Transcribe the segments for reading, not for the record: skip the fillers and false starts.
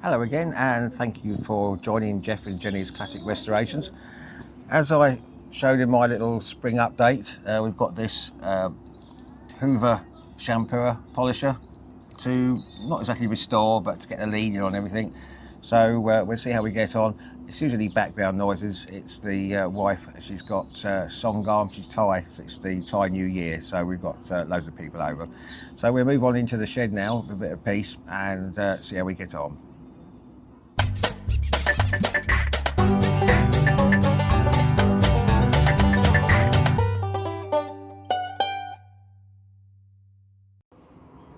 Hello again, and thank you for joining Jeff and Jenny's Classic Restorations. As I showed in my little spring update, we've got this Hoover shampooer polisher to not exactly restore, but to get the lead in on everything. So we'll see how we get on. It's usually background noises. It's the wife. She's got Songam. She's Thai. So it's the Thai New Year. So we've got loads of people over. So we'll move on into the shed now with a bit of peace and see how we get on.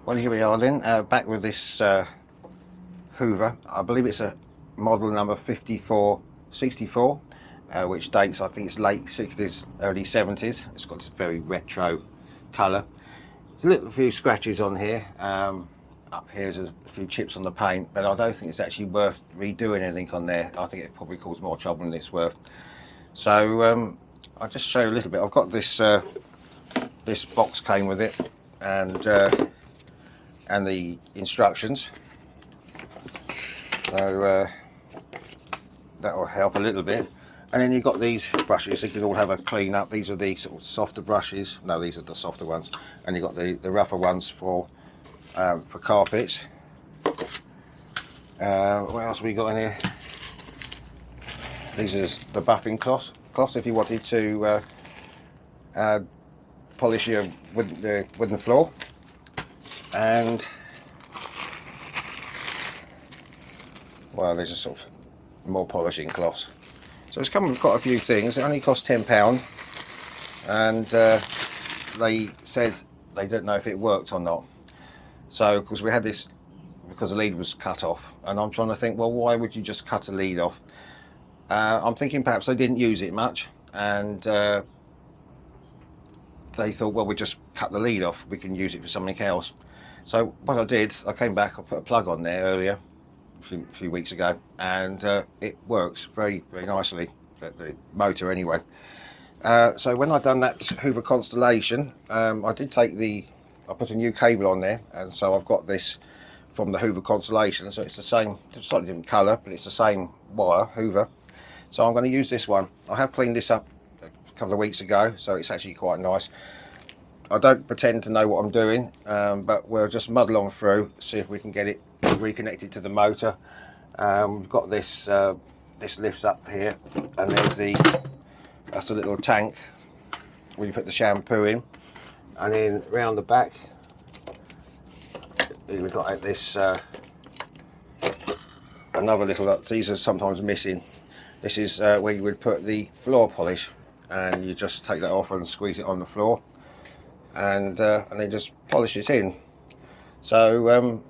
Well, here we are then, back with this Hoover. I believe it's a model number 5464, which dates, I think it's late 60s, early 70s. It's got this very retro colour. There's a little few scratches on here. Up here there's a few chips on the paint, but I don't think it's actually worth redoing anything on there. I think it probably causes more trouble than it's worth. So I'll just show you a little bit. I've got this this box came with it, and the instructions, so that will help a little bit. And then you've got these brushes. You can all have a clean up. These are the sort of softer brushes. No, these are the softer ones, and you've got the rougher ones for carpets. What else have we got in here? These are the buffing cloth if you wanted to polish your wooden floor. And well, there's a sort of more polishing cloths. So it's come with quite a few things. It only cost £10, and they said they don't know if it worked or not. So because we had this, because the lead was cut off, and I'm trying to think, well, why would you just cut a lead off? I'm thinking perhaps they didn't use it much, and they thought, well, we just cut the lead off, we can use it for something else. So what I did, I came back, I put a plug on there earlier, a few weeks ago, and it works very, very nicely, the motor anyway. So when I've done that Hoover Constellation, I did take I put a new cable on there, and so I've got this from the Hoover Constellation, so it's the same, slightly different colour, but it's the same wire, Hoover. So I'm going to use this one. I have cleaned this up a couple of weeks ago, so it's actually quite nice. I don't pretend to know what I'm doing, but we'll just muddle on through, see if we can get it reconnected to the motor. We've got this this lifts up here, and that's a little tank where you put the shampoo in, and then round the back we've got this another little, these are sometimes missing. This is where you would put the floor polish, and you just take that off and squeeze it on the floor, and then just polish it in. So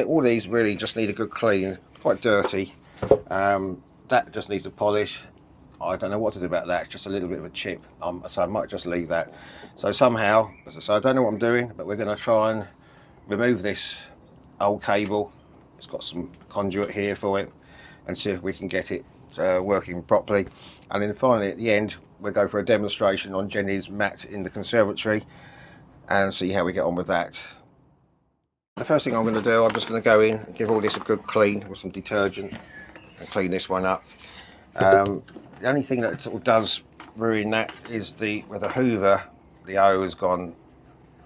all these really just need a good clean. Quite dirty. That just needs a polish. I don't know what to do about that. It's just a little bit of a chip, so I might just leave that. So somehow, as I say, I don't know what I'm doing, but we're going to try and remove this old cable. It's got some conduit here for it, and see if we can get it working properly. And then finally at the end we'll go for a demonstration on Jenny's mat in the conservatory and see how we get on with that. The first thing I'm going to do, I'm just going to go in and give all this a good clean with some detergent and clean this one up. The only thing that sort of does ruin that is where the Hoover, the O has gone,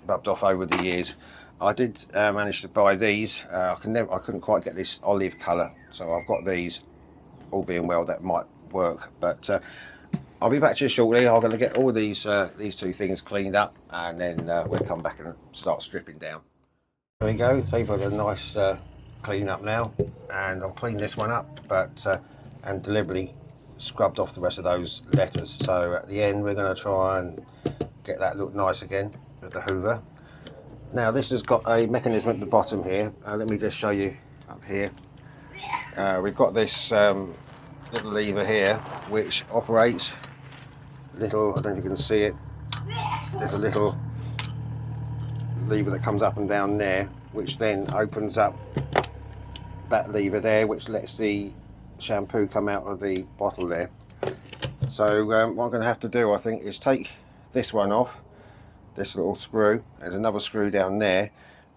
rubbed off over the years. I did manage to buy these. I couldn't quite get this olive colour, so I've got these. All being well, that might work, but I'll be back to you shortly. I'm going to get all these two things cleaned up, and then we'll come back and start stripping down. There we go. So you've got a nice clean up now, and I'll clean this one up, but and deliberately scrubbed off the rest of those letters. So at the end we're going to try and get that look nice again with the Hoover. Now this has got a mechanism at the bottom here. Let me just show you up here. We've got this little lever here which operates little, I don't know if you can see it, there's a little lever that comes up and down there, which then opens up that lever there, which lets the shampoo come out of the bottle there. So what I'm going to have to do, I think, is take this one off, this little screw. There's another screw down there,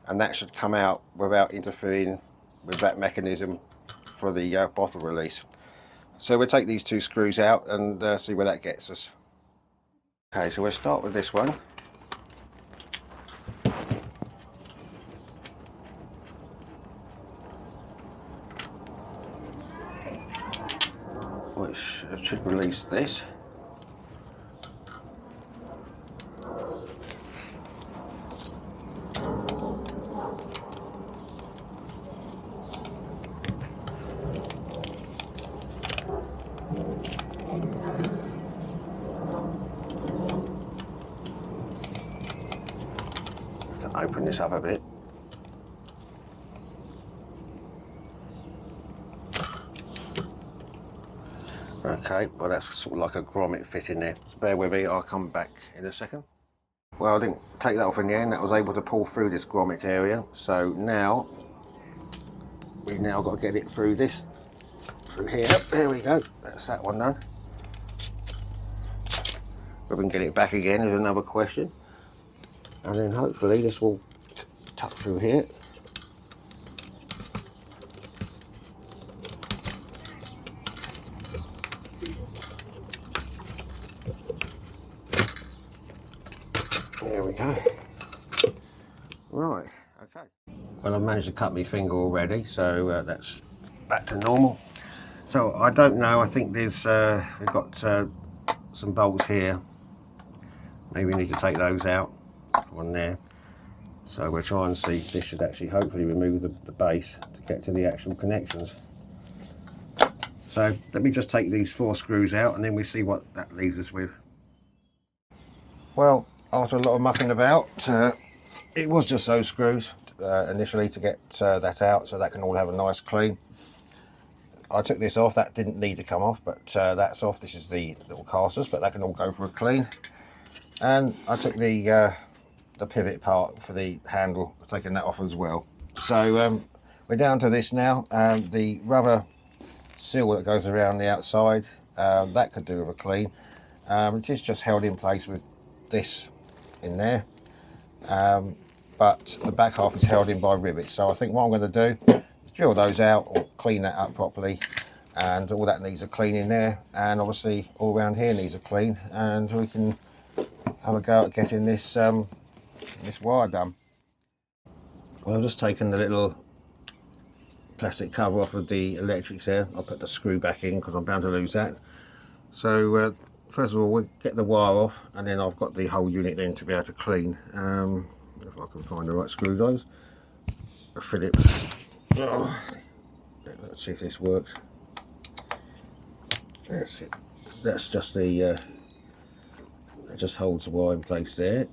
and that should come out without interfering with that mechanism for the bottle release. So we'll take these two screws out and see where that gets us. Okay, so we'll start with this one. Which should release this. Open this up a bit. Okay, well that's sort of like a grommet fit in there. So bear with me, I'll come back in a second. Well, I didn't take that off in the end. That was able to pull through this grommet area. So now, we've now got to get it through this, through here. There we go, that's that one done. Whether we can get it back again is another question. And then hopefully this will tuck through here. There we go. Right, okay. Well, I've managed to cut my finger already, so that's back to normal. So I don't know, I think there's, we've got some bolts here. Maybe we need to take those out. On there, so we'll try and see. This should actually hopefully remove the base to get to the actual connections. So let me just take these 4 screws out and then we see what that leaves us with. Well, after a lot of mucking about, it was just those screws initially to get that out, so that can all have a nice clean. I took this off, that didn't need to come off, but that's off. This is the little casters, but that can all go for a clean. And I took the pivot part for the handle, taking that off as well. So we're down to this now. The rubber seal that goes around the outside, that could do with a clean. It is just held in place with this in there, but the back half is held in by rivets. So I think what I'm going to do is drill those out or clean that up properly, and all that needs a clean in there, and obviously all around here needs a clean, and we can have a go at getting this this wire done. Well, I've just taken the little plastic cover off of the electrics there. I'll put the screw back in because I'm bound to lose that. So first of all, we'll get the wire off, and then I've got the whole unit then to be able to clean. If I can find the right screwdrivers. A Phillips. Oh, let's see if this works. That's it. That's just the that just holds the wire in place there.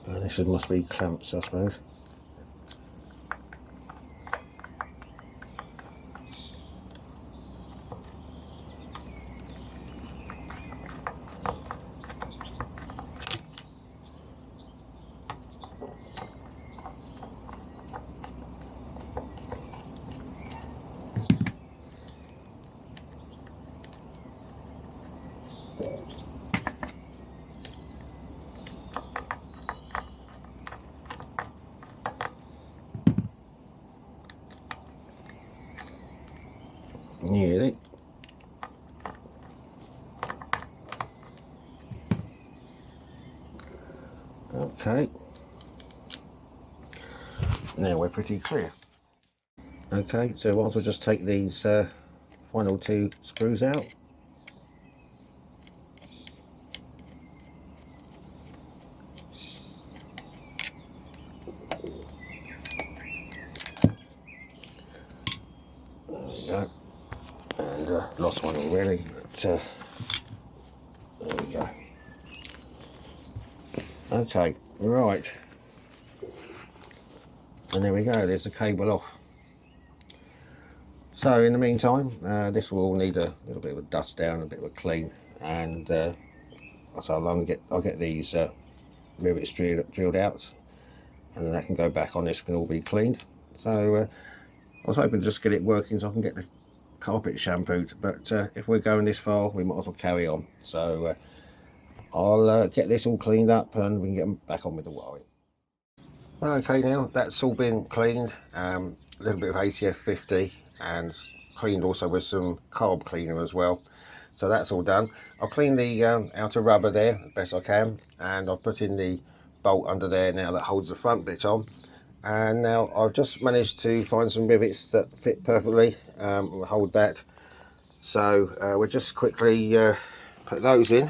And this must be clamps, I suppose. Nearly. Okay. Now we're pretty clear. Okay, so once I just take these final 2 screws out. There we go. And lost one already, but there we go. Okay, right, and there we go, there's the cable off. So in the meantime, this will all need a little bit of a dust down, a bit of a clean, and so I'll get these rivets drilled out, and then that can go back on. This can all be cleaned. So I was hoping to just get it working so I can get the carpet shampooed, but if we're going this far, we might as well carry on. So I'll get this all cleaned up and we can get back on with the wiring. Okay, now that's all been cleaned, a little bit of ATF 50 and cleaned also with some carb cleaner as well. So that's all done. I'll clean the outer rubber there as best I can, and I'll put in the bolt under there now that holds the front bit on. And now I've just managed to find some rivets that fit perfectly, hold that. So we'll just quickly put those in.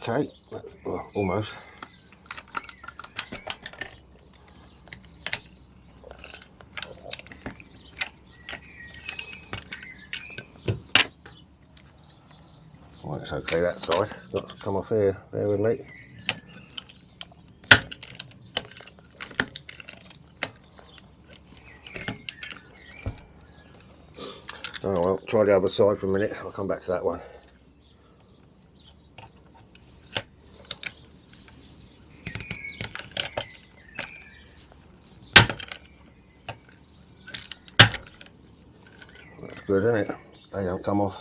Okay, well, almost. Well, it's okay that side, it's not come off here, bear with me. Oh well, try the other side for a minute, I'll come back to that one. That's good, isn't it? They don't come off.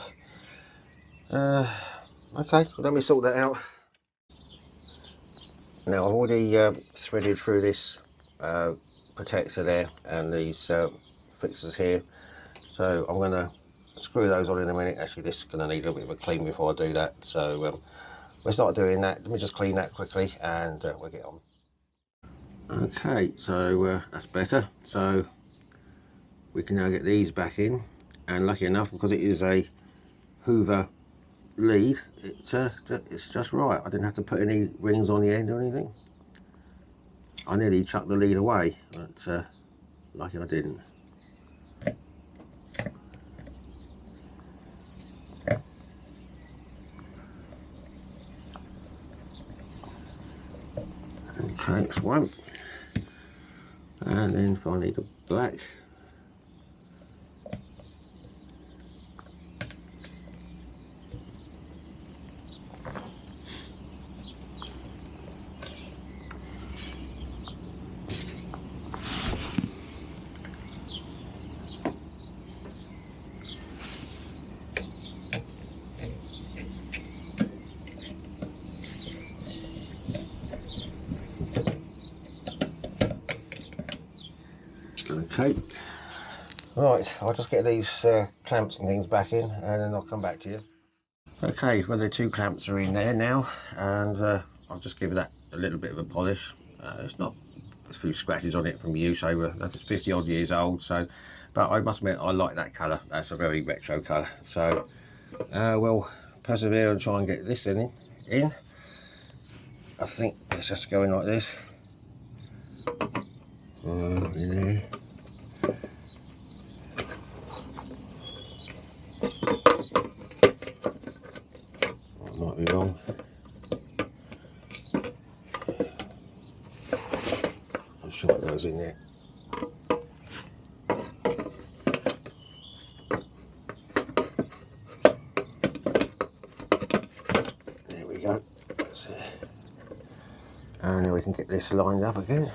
Okay, well, let me sort that out. Now I've already threaded through this protector there and these fixers here, so I'm going to screw those on in a minute. Actually, this is going to need a bit of a clean before I do that, so we'll start doing that. Let me just clean that quickly and we'll get on. Okay, so that's better. So we can now get these back in, and lucky enough, because it is a Hoover lead, it's just right. I didn't have to put any rings on the end or anything. I nearly chucked the lead away, but lucky I didn't. Okay, that's one. And then finally the black. Okay, right, I'll just get these clamps and things back in and then I'll come back to you. Okay, well, the two clamps are in there now, and I'll just give that a little bit of a polish. It's not, there's a few scratches on it from use over, it's 50 odd years old, so, but I must admit I like that colour. That's a very retro colour, so we'll persevere and try and get this in. I think it's just going like this. Yeah. I might be wrong. I'll short those in there. There we go. That's it. And then we can get this lined up again.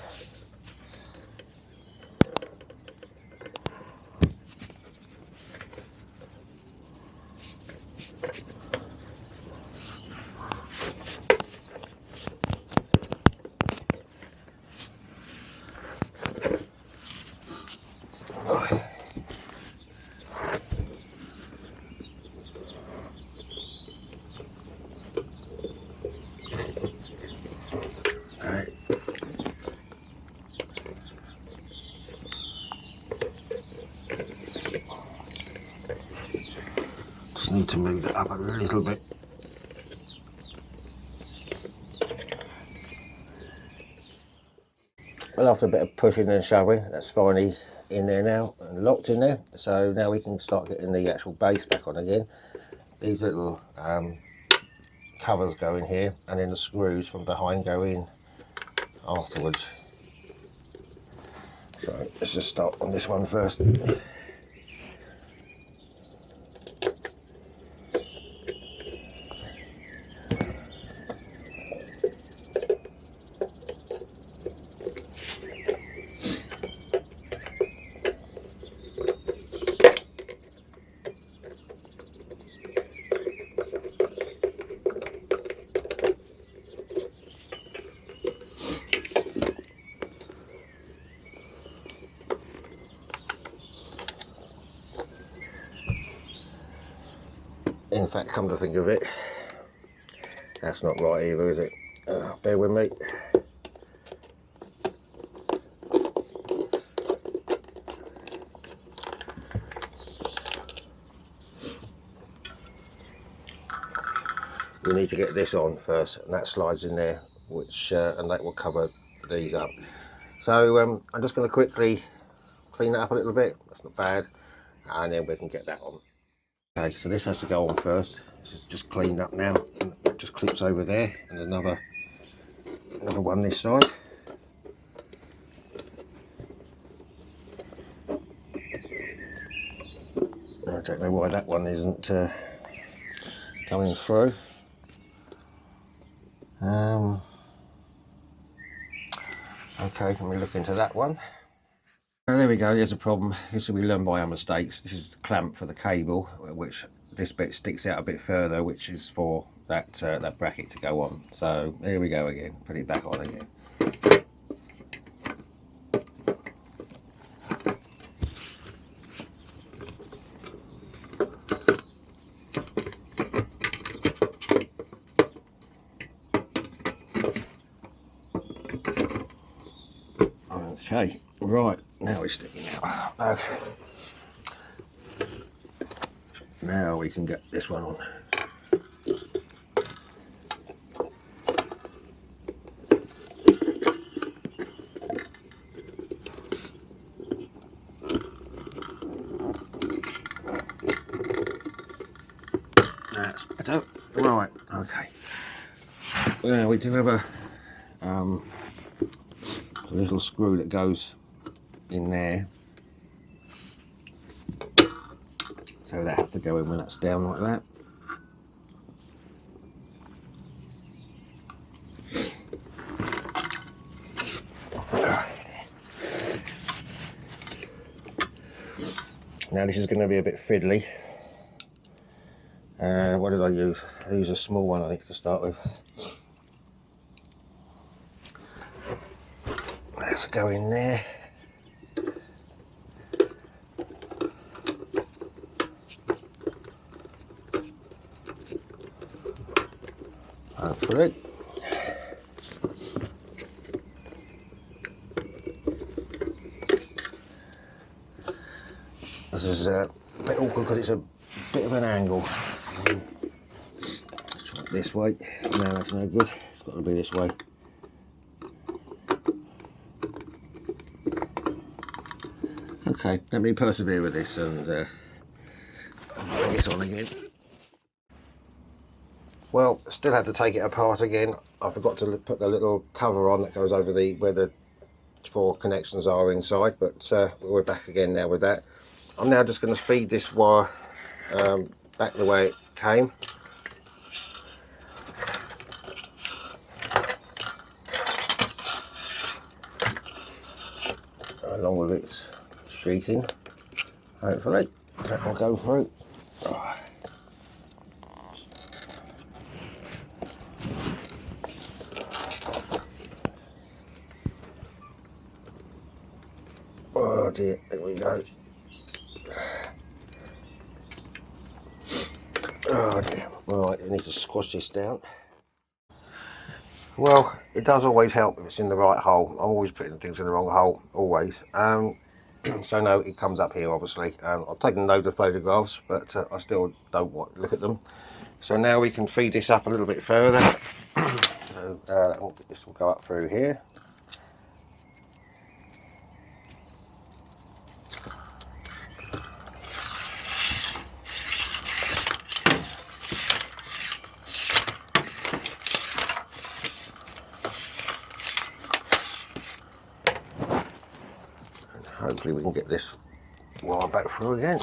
Just need to move that up a little bit. Well, after a bit of pushing and shoving, that's finally in there now and locked in there. So now we can start getting the actual base back on again. These little covers go in here, and then the screws from behind go in afterwards. So let's just start on this one first. In fact, come to think of it, that's not right either, is it? Bear with me. We need to get this on first, and that slides in there, which and that will cover these up. So I'm just going to quickly clean that up a little bit. That's not bad, and then we can get that on. Okay, so this has to go on first. This is just cleaned up now, and that just clips over there, and another one this side. I don't know why that one isn't coming through. Okay, can we look into that one? Oh, there we go, there's a problem. This we learn by our mistakes. This is the clamp for the cable, which this bit sticks out a bit further, which is for that that bracket to go on. So there we go again, put it back on again. Okay, right, now it's sticking out. Okay. Now we can get this one on. That's better. Right, okay. Now we do have a little screw that goes in there, so that have to go in when that's down like that. Now this is going to be a bit fiddly. What did I use? I used a small one, I think, to start with. Let's go in there. Hopefully. This is a bit awkward because it's a bit of an angle. Let's try it this way. No, that's no good. It's got to be this way. Okay, let me persevere with this and get this on again. Well, still had to take it apart again. I forgot to put the little cover on that goes over where the 4 connections are inside, but we're back again now with that. I'm now just going to speed this wire back the way it came. Along with its sheathing, hopefully that will go through. Oh dear, there we go. Oh dear. Right, we need to squash this down. Well, it does always help if it's in the right hole. I'm always putting things in the wrong hole, always. So no, it comes up here obviously. I've taken loads of photographs, but I still don't want to look at them. So now we can feed this up a little bit further. So this will go up through here. Hopefully we can get this wire back through again.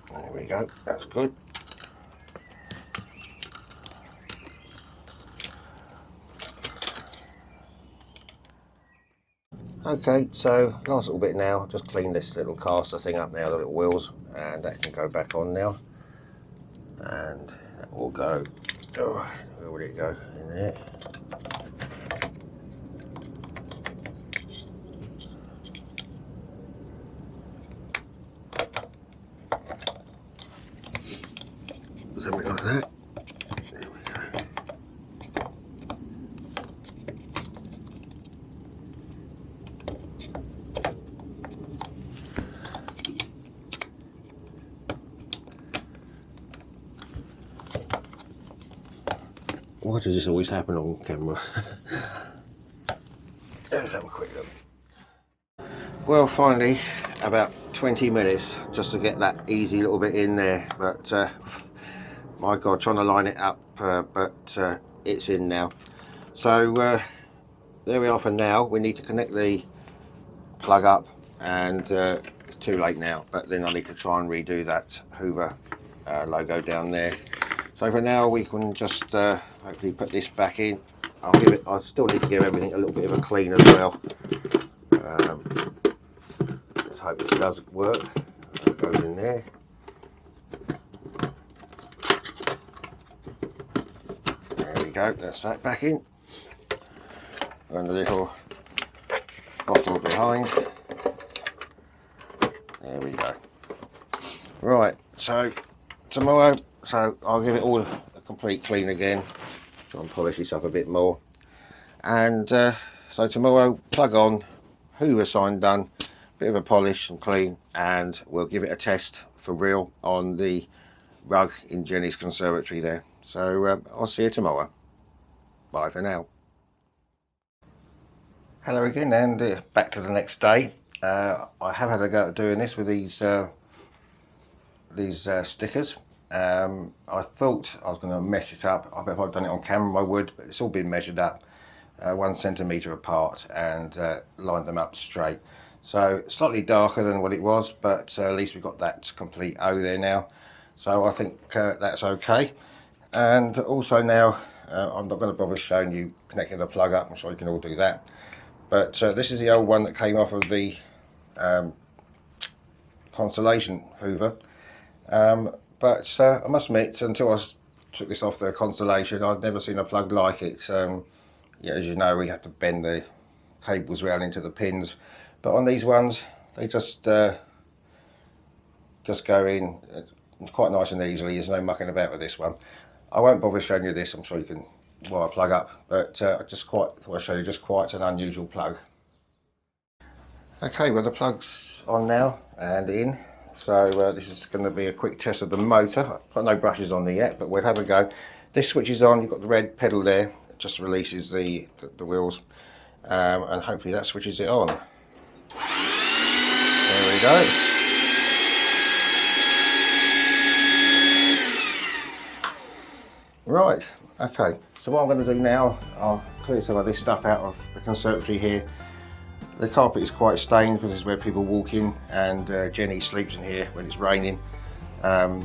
There we go, that's good. Okay, so last little bit now, just clean this little caster thing up now, the little wheels, and that can go back on now. And that will go, oh, where would it go? In there. for that. There we go. Why does this always happen on camera? Let's have a quick look. Well, finally, about 20 minutes just to get that easy little bit in there, but my God, trying to line it up, but it's in now. So there we are for now. We need to connect the plug up, and it's too late now, but then I need to try and redo that Hoover logo down there. So for now we can just hopefully put this back in. I still need to give everything a little bit of a clean as well. Let's hope this does work. It goes in there. There we go, that's that back in. And the little bottle behind. There we go. Right, so tomorrow, I'll give it all a complete clean again. Try and polish this up a bit more. And so tomorrow, plug on, Hoover sign done, bit of a polish and clean, and we'll give it a test for real on the rug in Jenny's conservatory there. So I'll see you tomorrow. Bye for now. Hello again, and back to the next day. I have had a go at doing this with these stickers. I thought I was going to mess it up. I bet if I'd done it on camera I would, but it's all been measured up 1 centimetre apart and lined them up straight. So slightly darker than what it was, but at least we've got that complete O there now. So I think that's okay. And also now, I'm not going to bother showing you connecting the plug up. I'm sure you can all do that. But this is the old one that came off of the Constellation Hoover. But I must admit, until I took this off the Constellation, I'd never seen a plug like it. Yeah, as you know, we have to bend the cables round into the pins, but on these ones, they just go in quite nice and easily. There's no mucking about with this one. I won't bother showing you this. I'm sure you can wire a plug up, but I just thought I'd show you just quite an unusual plug. Okay, well the plug's on now and in. So this is going to be a quick test of the motor. I've got no brushes on there yet, but we'll have a go. This switches on. You've got the red pedal there. It just releases the wheels, and hopefully that switches it on. There we go. Right, okay. So what I'm going to do now, I'll clear some of this stuff out of the conservatory here. The carpet is quite stained because this is where people walk in, and Jenny sleeps in here when it's raining. I'm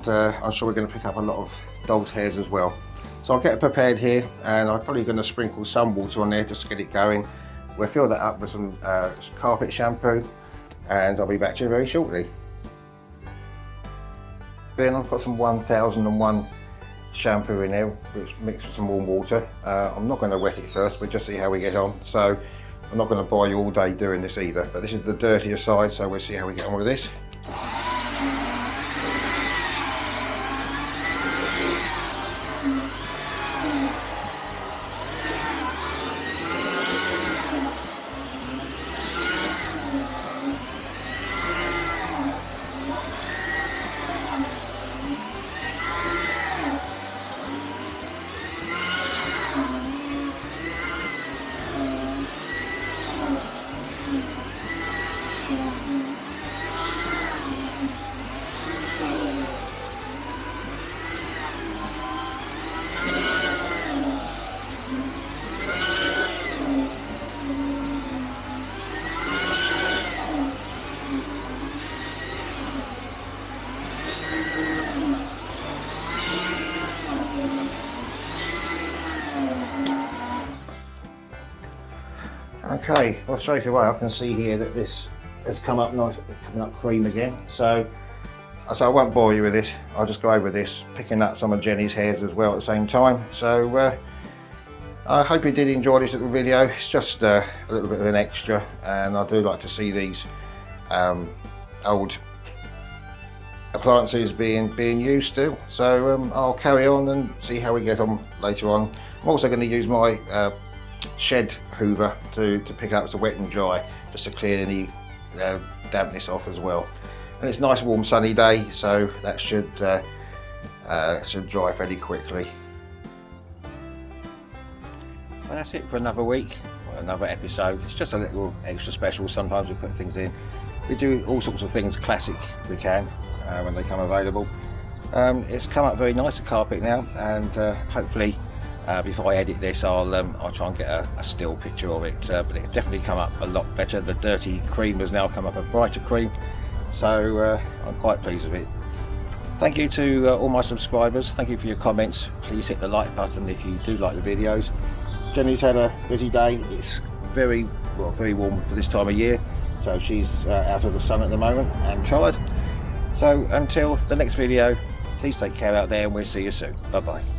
sure we're going to pick up a lot of dog's hairs as well. So I'll get it prepared here, and I'm probably going to sprinkle some water on there just to get it going. We'll fill that up with some carpet shampoo, and I'll be back to you very shortly. Then I've got some 1001 shampoo in there, which mixed with some warm water. I'm not going to wet it first, but just see how we get on. So I'm not going to bore you all day doing this either, but this is the dirtier side, so we'll see how we get on with this. Okay, well straight away I can see here that this has come up nice, coming up cream again. So I won't bore you with this. I'll just go over this, picking up some of Jenny's hairs as well at the same time. So I hope you did enjoy this little video. It's just a little bit of an extra, and I do like to see these old appliances being used still. So I'll carry on and see how we get on later on. I'm also going to use my shed hoover to pick up the wet and dry, just to clear any dampness off as well. And it's a nice warm sunny day, so that should dry fairly quickly. Well, that's it for another week, or another episode. It's just a little extra special. Sometimes we put things in. We do all sorts of things classic we can when they come available. It's come up very nice, the carpet now, and hopefully before I edit this I'll try and get a still picture of it, but it's definitely come up a lot better. The dirty cream has now come up a brighter cream, so I'm quite pleased with it. Thank you to all my subscribers. Thank you for your comments. Please hit the like button if you do like the videos. Jenny's had a busy day. It's very warm for this time of year, so she's out of the sun at the moment and tired. So until the next video, please take care out there, and we'll see you soon. Bye bye.